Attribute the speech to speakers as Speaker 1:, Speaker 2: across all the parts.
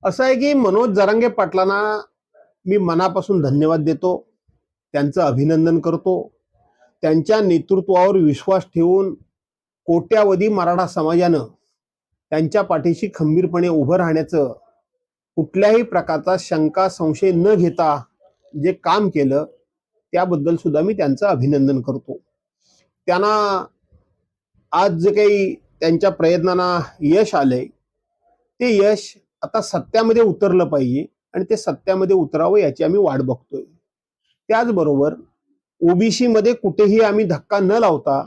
Speaker 1: असं आहे की मनोज जरांगे पाटलांना मी मनापासून धन्यवाद देतो, त्यांचं अभिनंदन करतो. त्यांच्या नेतृत्वावर विश्वास ठेवून कोट्यावधी मराठा समाजानं त्यांच्या पाठीशी खंबीरपणे उभं राहण्याचं, कुठल्याही प्रकारचा शंका संशय न घेता जे काम केलं त्याबद्दल सुद्धा मी त्यांचं अभिनंदन करतो. त्यांना आज जे काही त्यांच्या प्रयत्नांना यश आलंय ते यश आता सत्यामध्ये उतरलं पाहिजे आणि ते सत्यामध्ये उतरावं याची आम्ही वाट बघतोय. त्याचबरोबर ओबीसी मध्ये कुठेही आम्ही धक्का न लावता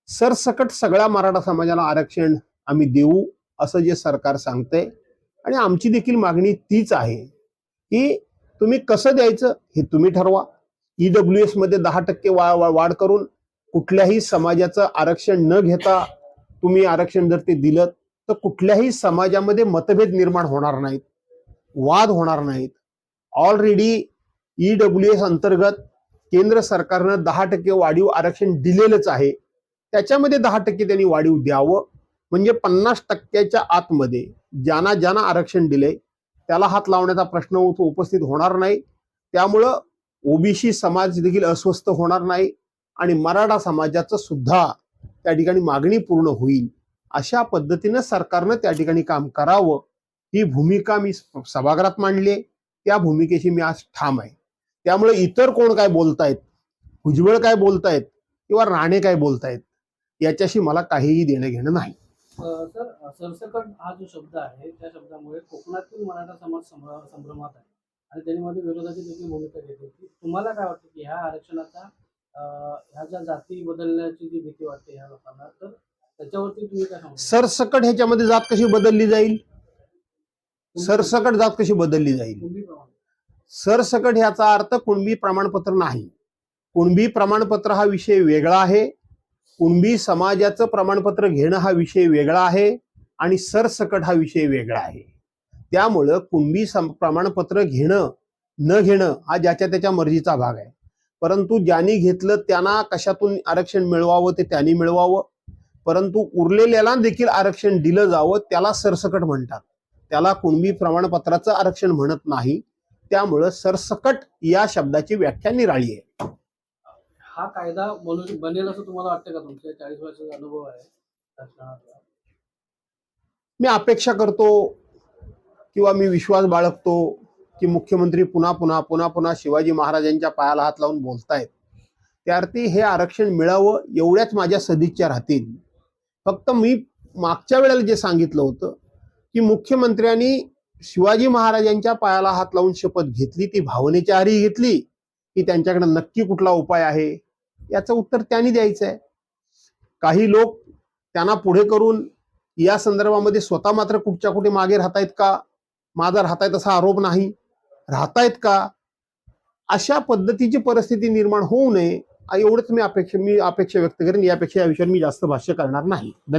Speaker 1: सरसकट सगळ्या मराठा समाजाला आरक्षण आम्ही देऊ असं जे सरकार सांगतंय आणि आमची देखील मागणी तीच आहे की तुम्ही कसं द्यायचं हे तुम्ही ठरवा. ईडब्ल्यूएस मध्ये 10% वाढ करून कुठल्याही समाजाचं आरक्षण न घेता तुम्ही आरक्षण जर ते दिलं तर कुठल्याही समाजामध्ये मतभेद निर्माण होणार नाहीत, वाद होणार नाहीत. ऑलरेडी ईडब्ल्यूएस अंतर्गत केंद्र सरकारनं 10% वाढीव आरक्षण दिलेलंच आहे. त्याच्यामध्ये 10% त्यांनी वाढीव द्यावं, म्हणजे 50%च्या आतमध्ये ज्यांना ज्यांना आरक्षण दिले त्याला हात लावण्याचा प्रश्न उपस्थित होणार नाही. त्यामुळं ओबीसी समाज देखील अस्वस्थ होणार नाही आणि मराठा समाजाचं सुद्धा त्या ठिकाणी मागणी पूर्ण होईल. अशा पद्धतीनं सरकारनं त्या ठिकाणी काम करावं ही भूमिका मी सभागृहात मांडली आहे. त्या भूमिकेशी मी आज ठाम आहे. त्यामुळे इतर कोण काय बोलतायत, भुजबळ काय बोलतायत किंवा राणे काय बोलतायत याच्याशी मला काहीही देणं घेणं नाही.
Speaker 2: सर, सरसकट हा जो शब्द आहे त्या शब्दामुळे कोकणातील मराठा समाज संभ्रमात आहे आणि त्यामध्ये विरोधाची देखील भूमिका घेते. तुम्हाला काय वाटतं की ह्या आरक्षणाचा ह्या ज्या जाती बदलण्याची जी भीती वाटते ह्या लोकांना, तर त्याच्यावरती तुम्ही काय सांगता?
Speaker 1: सरसकट ह्याच्यामध्ये जात कशी बदलली जाईल? सरसकट जात कशी बदलली जाईल? सरसकट ह्याचा अर्थ कुणबी प्रमाणपत्र नाही. कुणबी प्रमाणपत्र हा विषय वेगळा आहे. कुणबी समाजाचं प्रमाणपत्र घेणं हा विषय वेगळा आहे आणि सरसकट हा विषय वेगळा आहे. त्यामुळं कुणबी प्रमाणपत्र घेणं न घेणं हा ज्याच्या त्याच्या मर्जीचा भाग आहे. परंतु ज्यांनी घेतलं त्यांना कशातून आरक्षण मिळवावं ते त्यांनी मिळवावं, परंतु उरलेल्याला देखील आरक्षण दिलं जावं त्याला सरसकट म्हणतात. त्याला कुणबी प्रमाणपत्राचं आरक्षण म्हणत नाही. त्यामुळं सरसकट या शब्दाची व्याख्या निराळी आहे.
Speaker 2: हा कायदा बनेल असं तुम्हाला वाटतं का? तुमच्या 40 वर्षाचा अनुभव आहे,
Speaker 1: मी अपेक्षा करतो किंवा मी विश्वास बाळगतो की मुख्यमंत्री पुन्हा पुन्हा पुन्हा पुन्हा शिवाजी महाराजांच्या पायाला हात लावून बोलतायत. त्या अर्थी हे आरक्षण मिळावं एवढ्याच माझ्या सदिच्छा राहतील. फक्त मी मागच्या वेळेला जे सांगितलं होतं की मुख्यमंत्र्यांनी शिवाजी महाराजांच्या पायाला हात लावून शपथ घेतली, ती भावनेच्या आहारी घेतली की त्यांच्याकडे नक्की कुठला उपाय आहे याचं उत्तर त्यांनी द्यायचं आहे. काही लोक त्यांना पुढे करून या संदर्भामध्ये स्वतः मात्र कुठच्या कुठे मागे राहतायत का? माझा राहतायत असा आरोप नाही. राहतायत का? अशा पद्धतीची परिस्थिती निर्माण होऊ नये एवढंच मी अपेक्षा व्यक्त करेन. यापेक्षा या विषयावर मी जास्त भाष्य करणार नाही. धन्यवाद.